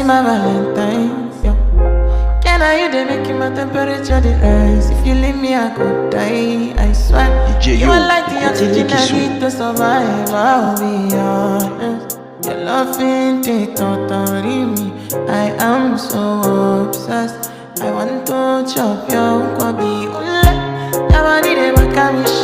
my Valentine. Yo. Can I you they making my temperature the rise? If you leave me, I could die. I swear. DJ You Yo, are like the oxygen I need to survive. I'll be honest. Your loving take totally me. I am so obsessed. I want to chop your kwabi. Your body they make me